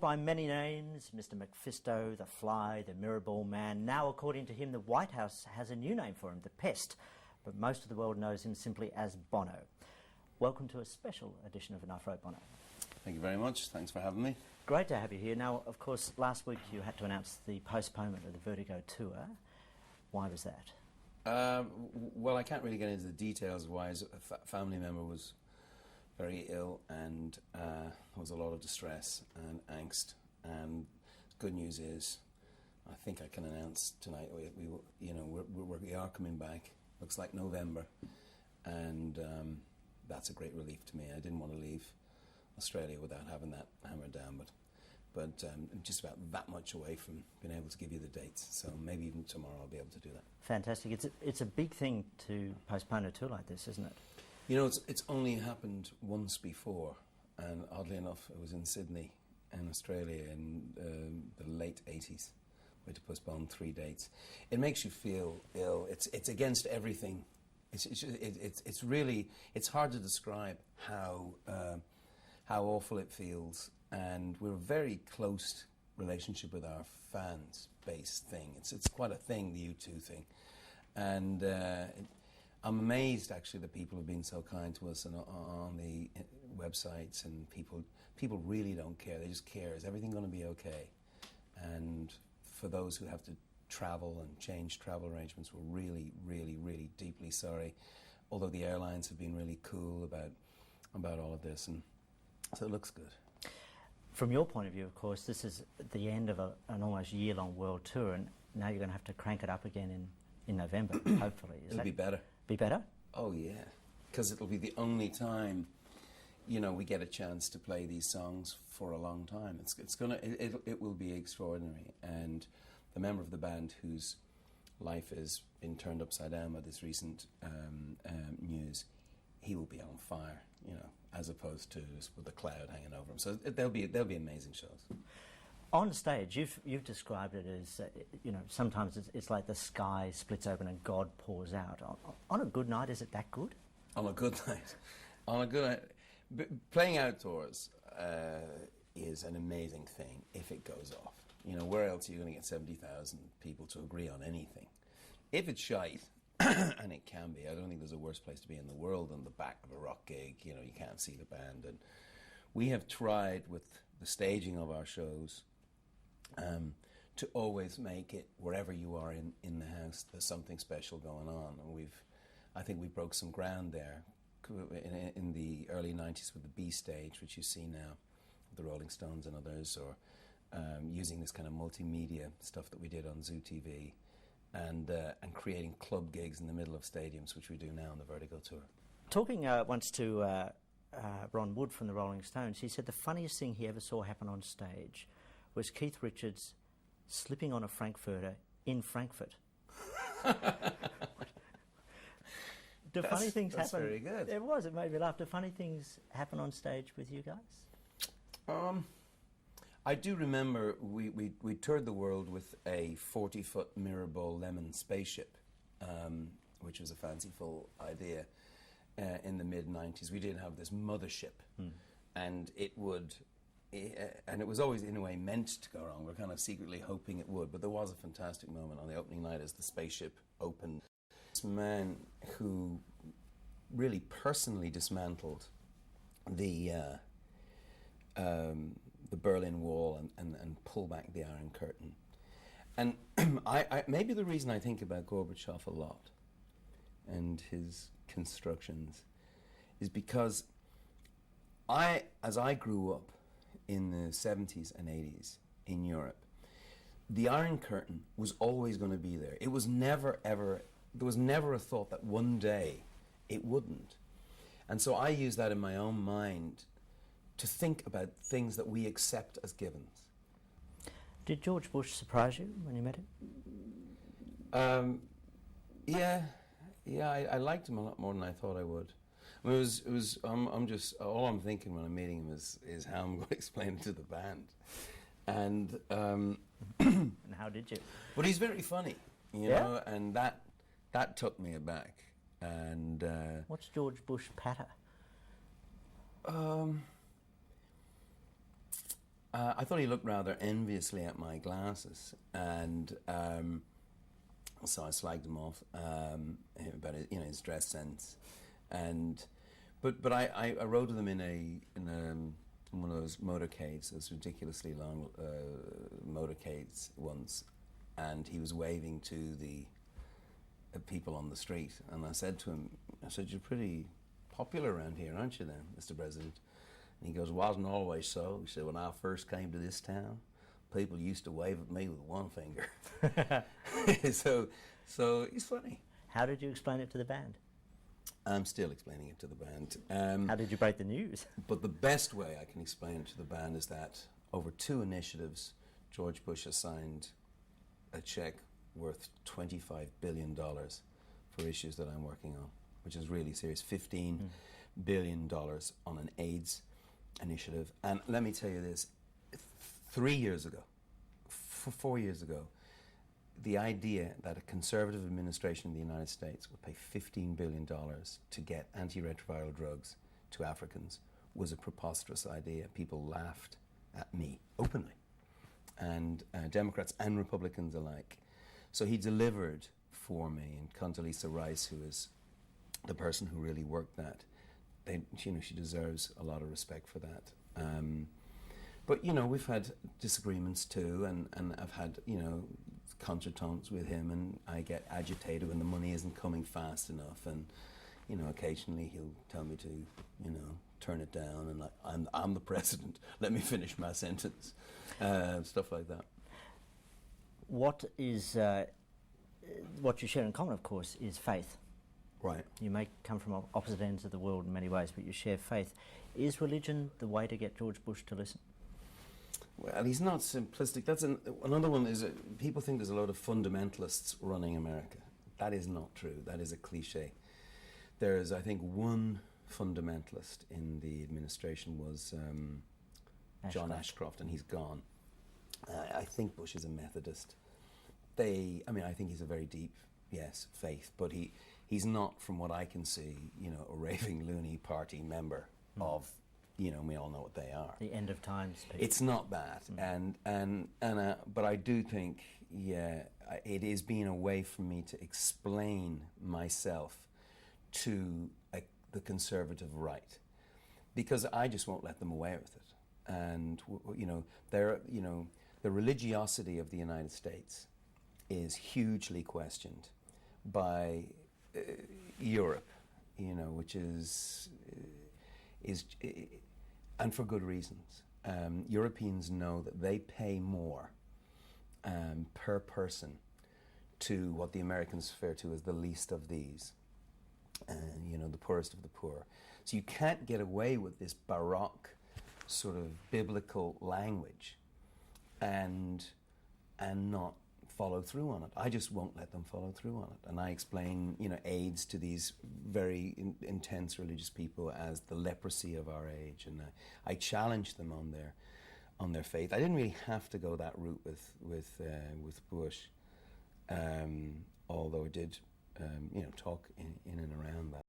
by many names, Mr. Mephisto, the Fly, the Mirrorball Man. Now, according to him, the White House has a new name for him, the Pest, but most of the world knows him simply as Bono. Welcome to a special edition of Enough Rope, Bono. Thank you very much. Thanks for having me. Great to have you here. Now, of course, last week you had to announce the postponement of the Vertigo tour. Why was that? Well, I can't really get into the details of why. A family member was very ill, and there was a lot of distress and angst. And good news is, I think I can announce tonight we are coming back. Looks like November, and that's a great relief to me. I didn't want to leave Australia without having that hammered down, but I'm just about that much away from being able to give you the dates. So maybe even tomorrow I'll be able to do that. Fantastic. It's a big thing to postpone a tour like this, isn't it? You know, it's only happened once before, and oddly enough, it was in Sydney, in Australia, in the late 80s. We had to postpone 3 dates. It makes you feel ill. It's against everything. It's really hard to describe how awful it feels. And we're a very close relationship with our fans based thing. It's quite a thing, the U2 thing, and I'm amazed actually that people have been so kind to us and on the websites, and people really don't care. They just care, is everything going to be okay? And for those who have to travel and change travel arrangements, we're really, really, really deeply sorry. Although the airlines have been really cool about all of this, and so it looks good. From your point of view, of course, this is the end of an almost year-long world tour, and now you're going to have to crank it up again in November, hopefully. It'll be better. Be better? Oh, yeah. Because it'll be the only time, we get a chance to play these songs for a long time. It will be extraordinary. And the member of the band whose life has been turned upside down by this recent news, he will be on fire, as opposed to with a cloud hanging over him. So they'll be amazing shows. On stage, you've described it as, sometimes it's like the sky splits open and God pours out. On a good night, is it that good? On a good night. Playing outdoors is an amazing thing if it goes off. Where else are you going to get 70,000 people to agree on anything? If it's shite, and it can be, I don't think there's a worse place to be in the world than the back of a rock gig. You can't see the band. And we have tried with the staging of our shows to always make it, wherever you are in the house, there's something special going on. And I think we broke some ground there in the early 90s with the B stage, which you see now, the Rolling Stones and others, or using this kind of multimedia stuff that we did on Zoo TV, and creating club gigs in the middle of stadiums, which we do now on the Vertigo tour. Talking once to Ron Wood from the Rolling Stones, he said the funniest thing he ever saw happen on stage was Keith Richards slipping on a Frankfurter in Frankfurt. Do funny things happen? That's very good. It was. It made me laugh. Do funny things happen on stage with you guys? I do remember we toured the world with a 40-foot Mirrorball lemon spaceship, which was a fanciful idea in the mid-90s. We did have this mothership, and it was always in a way meant to go wrong. We're kind of secretly hoping it would, but there was a fantastic moment on the opening night as the spaceship opened. This man who really personally dismantled the Berlin Wall and pull back the Iron Curtain. And I maybe the reason I think about Gorbachev a lot and his constructions is because as I grew up in the 70s and 80s in Europe, the Iron Curtain was always going to be there. It was never, ever, there was never a thought that one day it wouldn't. And so I use that in my own mind to think about things that we accept as givens. Did George Bush surprise you when you met him? I liked him a lot more than I thought I would. I mean, I'm just, all I'm thinking when I'm meeting him is how I'm going to explain it to the band. And and how did you? But he's very funny, you know, and that took me aback. And what's George Bush patter? I thought he looked rather enviously at my glasses, and so I slagged him off about his dress sense, but I rode with him in one of those motorcades, those ridiculously long motorcades once, and he was waving to the people on the street, and I said to him, "You're pretty popular around here, aren't you then, Mr. President?" And he goes, "Wasn't always so." He said, "When I first came to this town, people used to wave at me with one finger." So he's funny. How did you explain it to the band? I'm still explaining it to the band. How did you break the news? But the best way I can explain it to the band is that over 2 initiatives, George Bush has signed a check worth $25 billion for issues that I'm working on, which is really serious. $15 billion on an AIDS initiative. And let me tell you this, 4 years ago, the idea that a conservative administration in the United States would pay $15 billion to get antiretroviral drugs to Africans was a preposterous idea. People laughed at me openly, and Democrats and Republicans alike. So he delivered for me, and Condoleezza Rice, who is the person who really worked that, she deserves a lot of respect for that. But we've had disagreements too, and I've had contretemps with him, and I get agitated when the money isn't coming fast enough, and occasionally he'll tell me to turn it down, and I'm the president. Let me finish my sentence. Stuff like that. What you share in common, of course, is faith. Right. You may come from opposite ends of the world in many ways, but you share faith. Is religion the way to get George Bush to listen? Well, he's not simplistic. That's another one. People think there's a lot of fundamentalists running America. That is not true. That is a cliche. There is, I think, one fundamentalist in the administration was John Ashcroft, and he's gone. I think Bush is a Methodist. I think he's a very deep, yes, faith, but he's not, from what I can see, a raving loony party member of, we all know what they are. The end of times people. It's not that, but I do think, it is being a way for me to explain myself to the conservative right, because I just won't let them away with it, and the religiosity of the United States is hugely questioned by Europe, which is and for good reasons. Europeans know that they pay more per person to what the Americans refer to as the least of these, and the poorest of the poor. So you can't get away with this baroque sort of biblical language and not follow through on it. I just won't let them follow through on it. And I explain, AIDS to these very intense religious people as the leprosy of our age, and I challenge them on their faith. I didn't really have to go that route with Bush, although I did, talk in and around that.